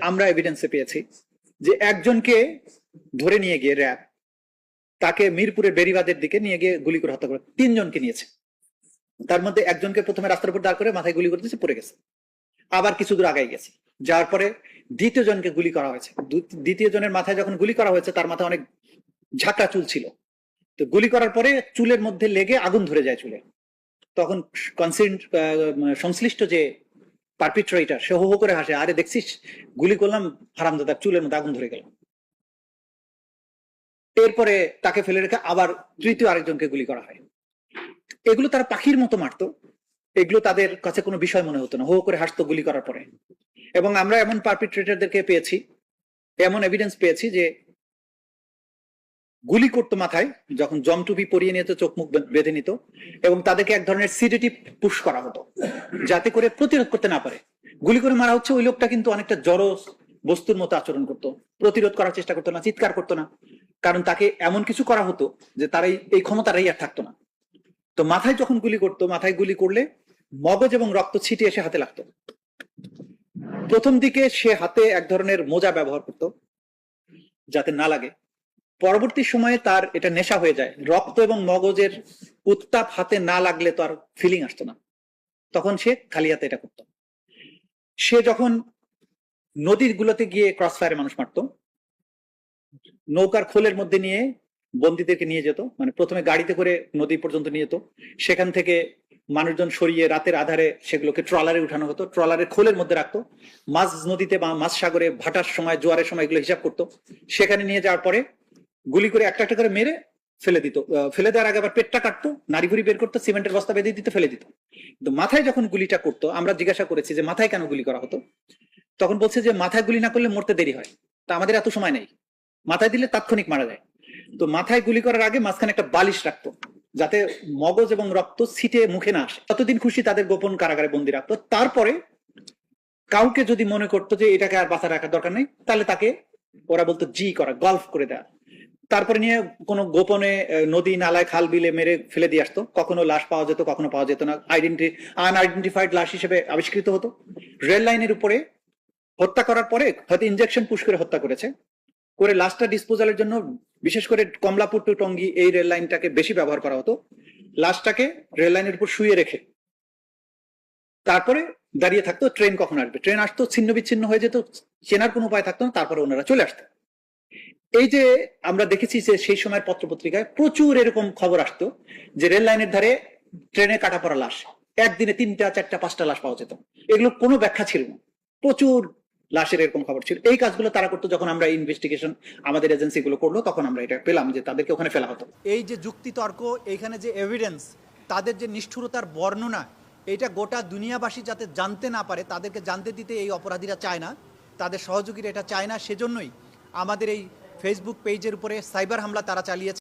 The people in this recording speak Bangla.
আমরা এভিডেন্সে পেয়েছি যে একজনকে ধরে নিয়ে গিয়ে র্যাব তাকে মিরপুরের বেরিবাদের দিকে নিয়ে গিয়ে গুলি করে হত্যা করে, 3জনকে নিয়েছে। তার মধ্যে একজনকে প্রথমে রাস্তার উপর দাঁড় করে মাথায় গুলি করে দিয়েছে, পড়ে গেছে। আবার কিছু দূর আগাই গেছে, যাওয়ার পরে দ্বিতীয় জনকে গুলি করা হয়েছে। দ্বিতীয় জনের মাথায় যখন গুলি করা হয়েছে তার মাথায় অনেক ঝাঁকড়া চুল ছিল, তো গুলি করার পরে চুলের মধ্যে লেগে আগুন ধরে যায় চুলে। তখন সংশ্লিষ্ট যে পারপিট্রেটর সে হো হো করে হাসে, আরে দেখছিস গুলি করলাম, হারামজাদার চুলের মধ্যে আগুন ধরে গেল। এরপরে তাকে ফেলে রেখে আবার তৃতীয় আরেকজনকে গুলি করা হয়। এগুলো তারা পাখির মতো মারতো, এগুলো তাদের কাছে কোনো বিষয় মনে হতো না, হো করে হাসতো গুলি করার পরে। এবং আমরা এমন পারপিট্রেটরদেরকে পেয়েছি, এমন এভিডেন্স পেয়েছি যে গুলি করতো মাথায়, যখন জমটুপি পরিয়ে নিত, চোখ মুখ বেঁধে নিত, এবং তাদেরকে এক ধরনের সিডেটিভ পুশ করা হতো যাতে করে প্রতিরোধ করতে না পারে। গুলি করে মারা হচ্ছে, ওই লোকটা কিন্তু অনেকটা জড় বস্তুর মতো আচরণ করতো, প্রতিরোধ করার চেষ্টা করতো না, চিৎকার করতো না, কারণ তাকে এমন কিছু করা হতো যে তার এই ক্ষমতাটাই আর থাকতো না। তো মাথায় যখন গুলি করতো, মাথায় গুলি করলে মগজ এবং রক্ত ছিটে এসে হাতে লাগতো। প্রথম দিকে সে হাতে এক ধরনের মোজা ব্যবহার করত যাতে না লাগে, পরবর্তী সময়ে তার এটা নেশা হয়ে যায়, রক্ত এবং মগজের উত্তাপ হাতে না লাগলে তো আর ফিলিং আসতো না, তখন সে খালি হাতে এটা করত। সে যখন নদীর গুলোতে গিয়ে ক্রস ফায়ারে মানুষ মারতো, নৌকার খোলের মধ্যে নিয়ে বন্দীদেরকে নিয়ে যেত, মানে প্রথমে গাড়িতে করে নদী পর্যন্ত নিয়ে যেত, সেখান থেকে মানুষজন সরিয়ে রাতের আধারে সেগুলোকে ট্রলারে উঠানো হতো, ট্রলারের খোলের মধ্যে রাখতো, মাঝ নদীতে বা মাঝ সাগরে ভাটার সময়, জোয়ারের সময় এগুলো হিসাব করতো, সেখানে নিয়ে যাওয়ার পরে গুলি করে একটা একটা করে মেরে ফেলে দিত। ফেলে দেওয়ার আগে আবার পেটটা কাটতো, নাড়ি ভুড়ি বের করতো, সিমেন্টের বস্তা বেঁধে দিতে, ফেলে দিত। কিন্তু মাথায় যখন গুলিটা করতো, আমরা জিজ্ঞাসা করেছি যে মাথায় কেন গুলি করা হতো, তখন বলছে যে মাথায় গুলি না করলে মরতে দেরি হয়, তা আমাদের এত সময় নেই, মাথায় দিলে তাৎক্ষণিক মারা যায়। তো মাথায় গুলি করার আগে মাঝখানে একটা বালিশ রাখতো যাতে মগজ এবং রক্ত ছিটে মুখে না আসে, ততদিন খুশি তাদের গোপন কারাগারে বন্দি রাখতো। তারপরে কাউকে যদি মনে করতো যে এটাকে আর বাঁচা রাখার দরকার নেই, তাহলে তাকে ওরা বলতো জি করা, গল্ফ করে দেয়া, তারপরে নিয়ে কোনো গোপনে নদী নালায় খাল বিলে মেরে ফেলে দিয়ে আসতো। কখনো লাশ পাওয়া যেত, কখনো পাওয়া যেত না, আনআইডেন্টিফাইড লাশ হিসেবে আবিষ্কৃত হতো। রেল লাইনের উপরে হত্যা করার পরে হয়তো ইনজেকশন পুশ করে হত্যা করেছে, করে লাশটা ডিসপোজালের জন্য বিশেষ করে কমলাপুর টু টঙ্গী এই রেল লাইনটাকে বেশি ব্যবহার করা হতো। লাশটাকে রেল লাইনের উপর শুয়ে রেখে তারপরে দাঁড়িয়ে থাকতো ট্রেন কখন আসবে, ট্রেন আসতো, ছিন্ন বিচ্ছিন্ন হয়ে যেত, চেনার কোনো উপায় থাকতো না, তারপরে ওনারা চলে আসতো। এই যে আমরা দেখেছি যে সেই সময়ের পত্রপত্রিকায় প্রচুর এরকম খবর আসতো যে রেল লাইনের ধারে ট্রেনে কাটা পড়া লাশ, একদিনে 3টা 4টা 5টা লাশ পাওয়া যেত, এগুলো কোনো ব্যাখ্যা ছিল না, প্রচুর লাশের এরকম খবর ছিল। এই কাজগুলো তারা করতো। যখন আমরা ইনভেস্টিগেশন আমাদের এজেন্সি গুলো করলো, তখন আমরা এটা পেলাম যে তাদেরকে ওখানে ফেলা হতো। এই যে যুক্তি তর্ক, এইখানে যে এভিডেন্স, তাদের যে নিষ্ঠুরতার বর্ণনা, এটা গোটা দুনিয়াবাসী যাতে জানতে না পারে, তাদেরকে জানতে দিতে এই অপরাধীরা চায় না, তাদের সহযোগীরা এটা চায় না, সেজন্যই আমাদের এই ফেসবুক পেজের উপরে সাইবার হামলা তারা চালিয়েছে।